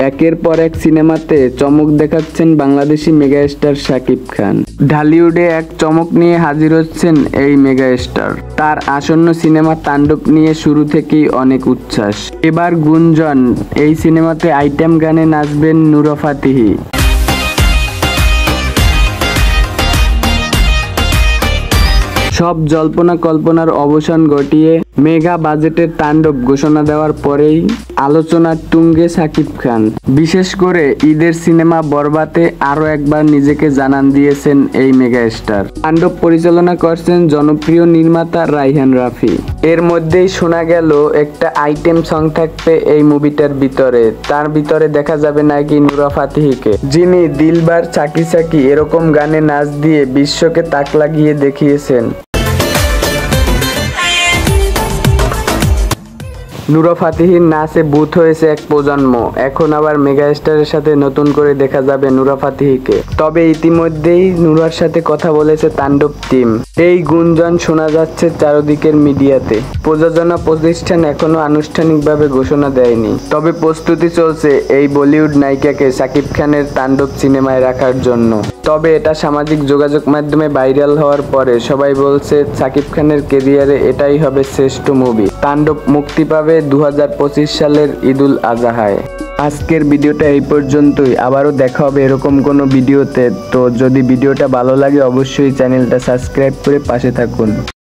একের পর এক সিনেমাতে চমক দেখাচ্ছেন বাংলাদেশি মেগাস্টার শাকিব খান। ঢালিউডে এক চমক নিয়ে হাজির হচ্ছেন এই মেগাস্টার। তার আসন্ন সিনেমা তাণ্ডব নিয়ে শুরু থেকেই অনেক উচ্ছ্বাস। এবার গুঞ্জন, এই সিনেমাতে আইটেম গানে নাচবেন নুরা ফাতেহি। সব জল্পনা কল্পনার অবসান ঘটিয়ে মেগা বাজেটের তাণ্ডব ঘোষণা দেওয়ার পরেই আলোচনার তুঙ্গে শাকিব খান। বিশেষ করে ঈদের সিনেমা বরবাদে আরো একবার নিজেকে জানান দিয়েছেন এই মেগাস্টার। তাণ্ডব পরিচালনা করছেন জনপ্রিয় নির্মাতা রায়হান রাফি। এর মধ্যেই শোনা গেল একটা আইটেম সং থাকবে এই মুভিটার ভিতরে। তার ভিতরে দেখা যাবে নাকি নুরা ফাতেহিকে, যিনি দিলবার চাকি চাকি এরকম গানে নাচ দিয়ে বিশ্বকে তাক লাগিয়ে দেখিয়েছেন। নুরা ফাতেহির নাচে ভূত হয়েছে এক প্রজন্ম। এখন আবার মেগাস্টারের সাথে নতুন করে দেখা যাবে নুরা ফাতেহিকে। তবে ইতিমধ্যেই নুরার সাথে কথা বলেছে তাণ্ডব টিম। এই গুঞ্জন শোনা যাচ্ছে চারদিকের মিডিয়াতে। প্রযোজনা প্রতিষ্ঠান এখনো আনুষ্ঠানিকভাবে ঘোষণা দেয়নি, তবে প্রস্তুতি চলছে এই বলিউড নায়িকাকে শাকিব খানের তাণ্ডব সিনেমায় রাখার জন্য। তবে এটা সামাজিক যোগাযোগ মাধ্যমে ভাইরাল হওয়ার পরে সবাই বলছে শাকিব খানের ক্যারিয়ারে এটাই হবে শ্রেষ্ঠ মুভি। তাণ্ডব মুক্তি পাবে 2025 সালের ঈদুল আজহায়। আজকের ভিডিওটা এই পর্যন্তই। আবারও দেখা হবে এরকম কোনো ভিডিওতে। তো যদি ভিডিওটা ভালো লাগে অবশ্যই চ্যানেলটা সাবস্ক্রাইব করে পাশে থাকুন।